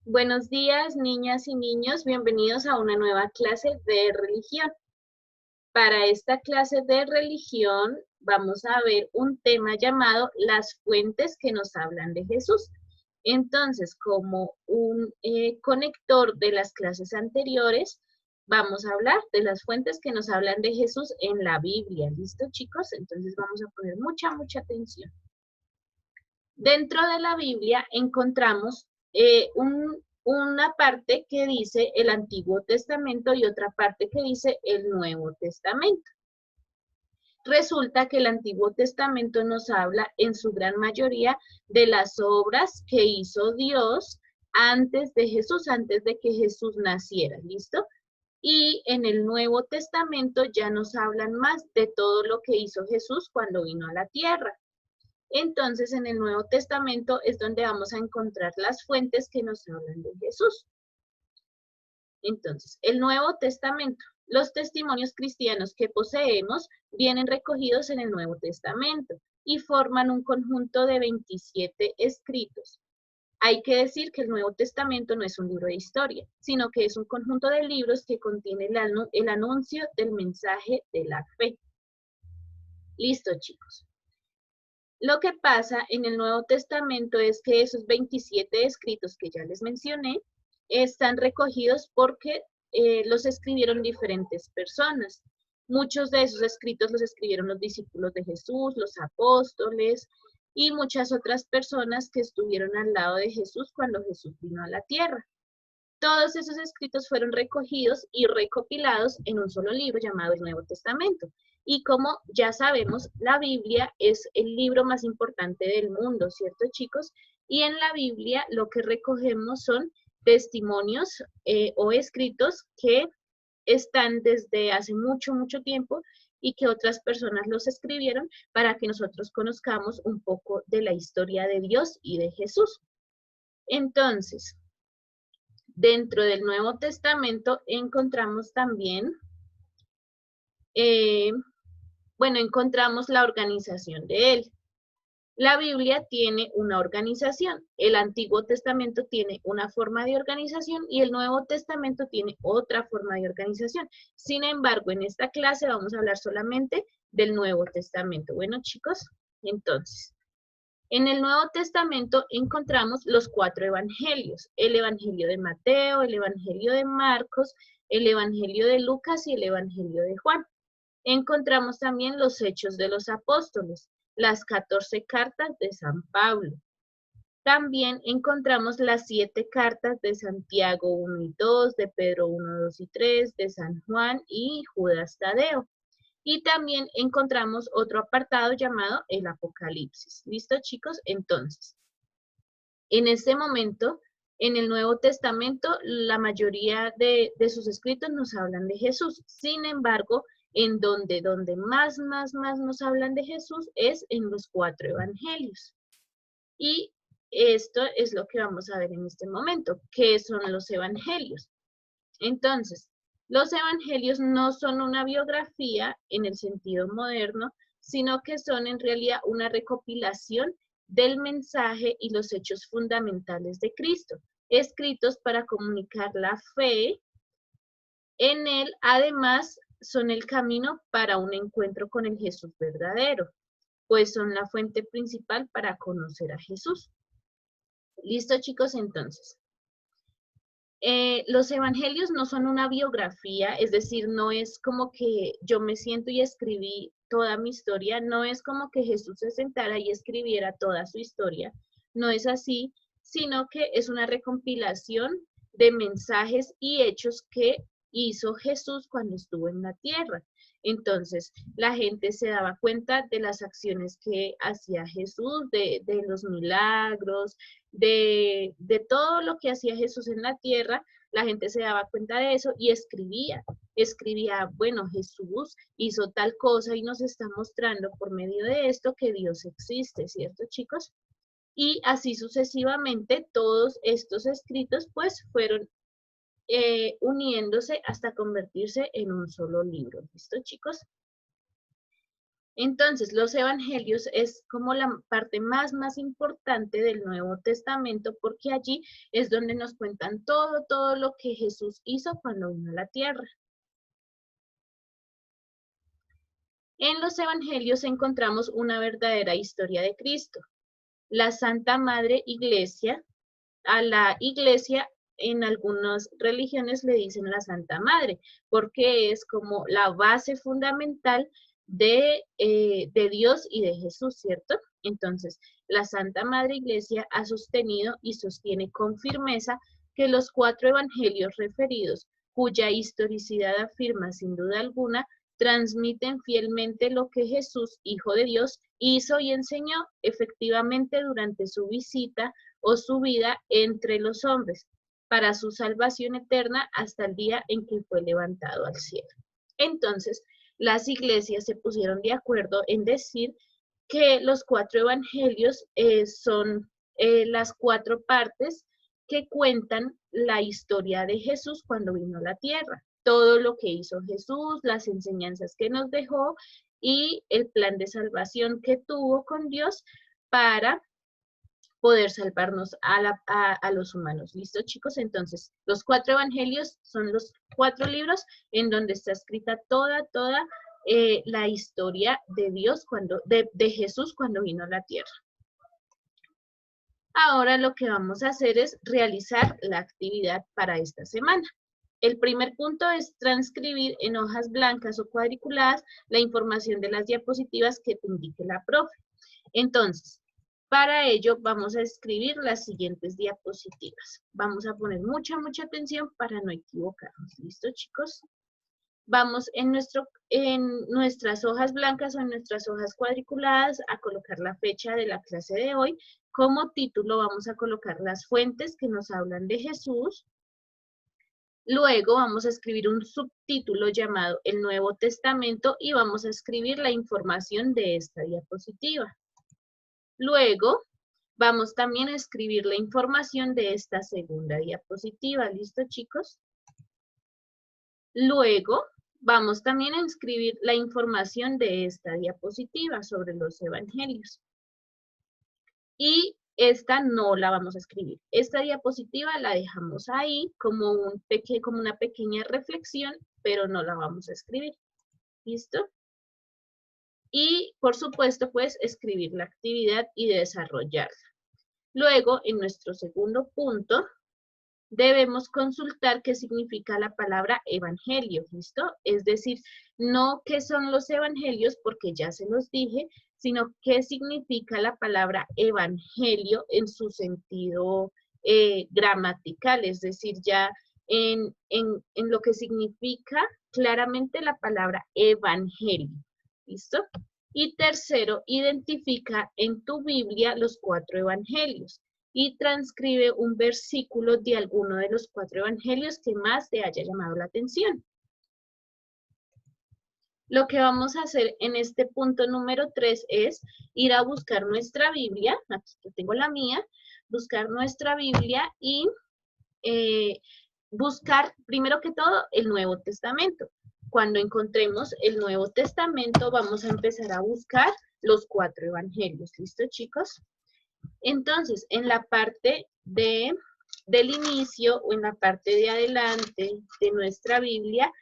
Buenos días, niñas y niños. Bienvenidos a una nueva clase de religión. Para esta clase de religión vamos a ver un tema llamado las fuentes que nos hablan de Jesús. Entonces, como un conector de las clases anteriores, vamos a hablar de las fuentes que nos hablan de Jesús en la Biblia. ¿Listo, chicos? Entonces vamos a poner mucha atención. Dentro de la Biblia encontramos una parte que dice el Antiguo Testamento y otra parte que dice el Nuevo Testamento. Resulta que el Antiguo Testamento nos habla en su gran mayoría de las obras que hizo Dios antes de Jesús, antes de que Jesús naciera, ¿listo? Y en el Nuevo Testamento ya nos hablan más de todo lo que hizo Jesús cuando vino a la tierra. Entonces, en el Nuevo Testamento es donde vamos a encontrar las fuentes que nos hablan de Jesús. Entonces, el Nuevo Testamento. Los testimonios cristianos que poseemos vienen recogidos en el Nuevo Testamento y forman un conjunto de 27 escritos. Hay que decir que el Nuevo Testamento no es un libro de historia, sino que es un conjunto de libros que contiene el anuncio del mensaje de la fe. Listo, chicos. Lo que pasa en el Nuevo Testamento es que esos 27 escritos que ya les mencioné están recogidos porque los escribieron diferentes personas. Muchos de esos escritos los escribieron los discípulos de Jesús, los apóstoles y muchas otras personas que estuvieron al lado de Jesús cuando Jesús vino a la tierra. Todos esos escritos fueron recogidos y recopilados en un solo libro llamado el Nuevo Testamento. Y como ya sabemos, la Biblia es el libro más importante del mundo, ¿cierto, chicos? Y en la Biblia lo que recogemos son testimonios o escritos que están desde hace mucho tiempo y que otras personas los escribieron para que nosotros conozcamos un poco de la historia de Dios y de Jesús. Entonces, dentro del Nuevo Testamento encontramos también, eh, encontramos la organización de él. La Biblia tiene una organización, el Antiguo Testamento tiene una forma de organización y el Nuevo Testamento tiene otra forma de organización. Sin embargo, en esta clase vamos a hablar solamente del Nuevo Testamento. Bueno, chicos, entonces, en el Nuevo Testamento encontramos los 4 evangelios, el Evangelio de Mateo, el Evangelio de Marcos, el Evangelio de Lucas y el Evangelio de Juan. Encontramos también los Hechos de los Apóstoles, las 14 cartas de San Pablo. También encontramos las 7 cartas de Santiago 1 y 2, de Pedro 1, 2 y 3, de San Juan y Judas Tadeo. Y también encontramos otro apartado llamado el Apocalipsis. ¿Listo, chicos? Entonces, en este momento, en el Nuevo Testamento, la mayoría de sus escritos nos hablan de Jesús. Sin embargo, en donde más nos hablan de Jesús es en los 4 evangelios. Y esto es lo que vamos a ver en este momento. ¿Qué son los evangelios? Entonces, los evangelios no son una biografía en el sentido moderno, sino que son en realidad una recopilación del mensaje y los hechos fundamentales de Cristo, escritos para comunicar la fe. En él, además, son el camino para un encuentro con el Jesús verdadero, pues son la fuente principal para conocer a Jesús. ¿Listo, chicos? Entonces, los evangelios no son una biografía, es decir, no es como que yo me siento y escribí toda mi historia, no es como que Jesús se sentara y escribiera toda su historia, no es así, sino que es una recompilación de mensajes y hechos que hizo Jesús cuando estuvo en la tierra. Entonces, la gente se daba cuenta de las acciones que hacía Jesús, de los milagros, de todo lo que hacía Jesús en la tierra, la gente se daba cuenta de eso y escribía, bueno, Jesús hizo tal cosa y nos está mostrando por medio de esto que Dios existe, ¿cierto, chicos? Y así sucesivamente todos estos escritos pues fueron uniéndose hasta convertirse en un solo libro, ¿listo, chicos? Entonces, los evangelios es como la parte más importante del Nuevo Testamento, porque allí es donde nos cuentan todo lo que Jesús hizo cuando vino a la tierra. En los evangelios encontramos una verdadera historia de Cristo. La Santa Madre Iglesia, a la Iglesia en algunas religiones le dicen la Santa Madre, porque es como la base fundamental de Dios y de Jesús, ¿cierto? Entonces, la Santa Madre Iglesia ha sostenido y sostiene con firmeza que los 4 evangelios referidos, cuya historicidad afirma sin duda alguna, transmiten fielmente lo que Jesús, Hijo de Dios, hizo y enseñó efectivamente durante su visita o su vida entre los hombres, para su salvación eterna hasta el día en que fue levantado al cielo. Entonces, las iglesias se pusieron de acuerdo en decir que los 4 evangelios son las 4 partes que cuentan la historia de Jesús cuando vino a la tierra. Todo lo que hizo Jesús, las enseñanzas que nos dejó y el plan de salvación que tuvo con Dios para poder salvarnos a los humanos. ¿Listo, chicos? Entonces, los 4 evangelios son los 4 libros en donde está escrita toda la historia de Dios, de Jesús cuando vino a la tierra. Ahora lo que vamos a hacer es realizar la actividad para esta semana. El primer punto es transcribir en hojas blancas o cuadriculadas la información de las diapositivas que te indique la profe. Entonces, para ello vamos a escribir las siguientes diapositivas. Vamos a poner mucha atención para no equivocarnos. ¿Listo, chicos? Vamos en nuestras hojas blancas o en nuestras hojas cuadriculadas a colocar la fecha de la clase de hoy. Como título vamos a colocar las fuentes que nos hablan de Jesús. Luego vamos a escribir un subtítulo llamado El Nuevo Testamento y vamos a escribir la información de esta diapositiva. Luego vamos también a escribir la información de esta segunda diapositiva. ¿Listo, chicos? Luego vamos también a escribir la información de esta diapositiva sobre los evangelios. Y esta no la vamos a escribir. Esta diapositiva la dejamos ahí como una pequeña reflexión, pero no la vamos a escribir. ¿Listo? Y, por supuesto, pues, escribir la actividad y desarrollarla. Luego, en nuestro segundo punto, debemos consultar qué significa la palabra evangelio, ¿listo? Es decir, no qué son los evangelios, porque ya se los dije, sino qué significa la palabra evangelio en su sentido gramatical, es decir, ya en lo que significa claramente la palabra evangelio, ¿listo? Y tercero, identifica en tu Biblia los 4 evangelios y transcribe un versículo de alguno de los 4 evangelios que más te haya llamado la atención. Lo que vamos a hacer en este punto número 3 es ir a buscar nuestra Biblia, aquí yo tengo la mía, buscar nuestra Biblia y buscar primero que todo el Nuevo Testamento. Cuando encontremos el Nuevo Testamento vamos a empezar a buscar los 4 evangelios. ¿Listo, chicos? Entonces, en la parte del inicio o en la parte de adelante de nuestra Biblia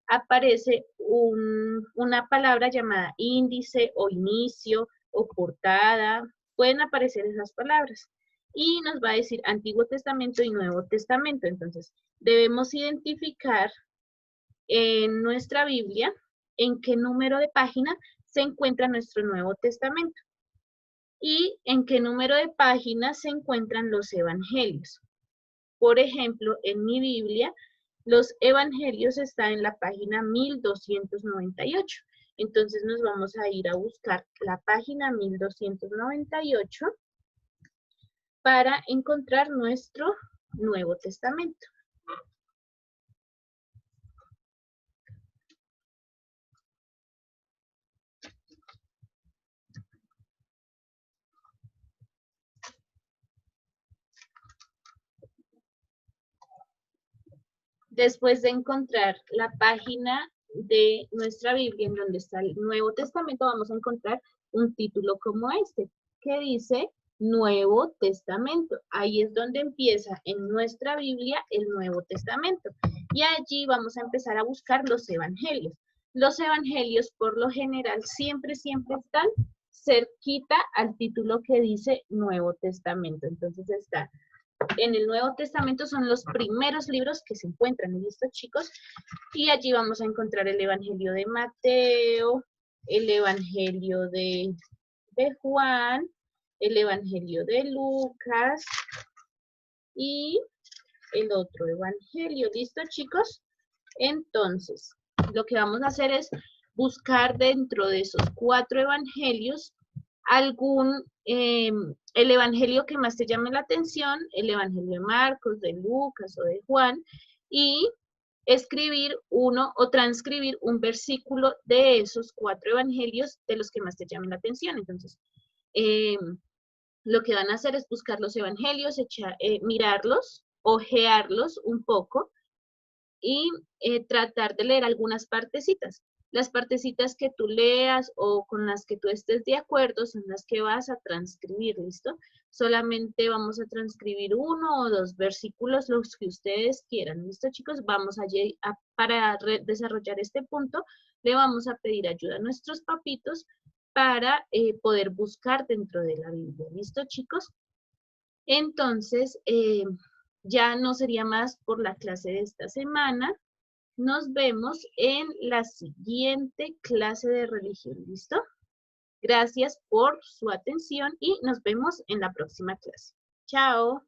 aparece una palabra llamada índice o inicio o portada. Pueden aparecer esas palabras. Y nos va a decir Antiguo Testamento y Nuevo Testamento. Entonces, debemos identificar en nuestra Biblia en qué número de página se encuentra nuestro Nuevo Testamento y en qué número de páginas se encuentran los evangelios. Por ejemplo, en mi Biblia, los evangelios están en la página 1298. Entonces nos vamos a ir a buscar la página 1298 para encontrar nuestro Nuevo Testamento. Después de encontrar la página de nuestra Biblia, en donde está el Nuevo Testamento, vamos a encontrar un título como este, que dice Nuevo Testamento. Ahí es donde empieza en nuestra Biblia el Nuevo Testamento. Y allí vamos a empezar a buscar los evangelios. Los evangelios, por lo general, siempre están cerquita al título que dice Nuevo Testamento. Entonces está en el Nuevo Testamento, son los primeros libros que se encuentran, ¿listo, chicos? Y allí vamos a encontrar el Evangelio de Mateo, el Evangelio de Juan, el Evangelio de Lucas y el otro Evangelio. ¿Listo, chicos? Entonces, lo que vamos a hacer es buscar dentro de esos 4 evangelios el evangelio que más te llame la atención, el evangelio de Marcos, de Lucas o de Juan, y escribir uno o transcribir un versículo de esos 4 evangelios de los que más te llamen la atención. Entonces, lo que van a hacer es buscar los evangelios, mirarlos, ojearlos un poco y tratar de leer algunas partecitas. Las partecitas que tú leas o con las que tú estés de acuerdo son las que vas a transcribir, ¿listo? Solamente vamos a transcribir 1 o 2 versículos, los que ustedes quieran, ¿listo, chicos? Vamos para desarrollar este punto, le vamos a pedir ayuda a nuestros papitos para poder buscar dentro de la Biblia, ¿listo, chicos? Entonces, ya no sería más por la clase de esta semana. Nos vemos en la siguiente clase de religión, ¿listo? Gracias por su atención y nos vemos en la próxima clase. Chao.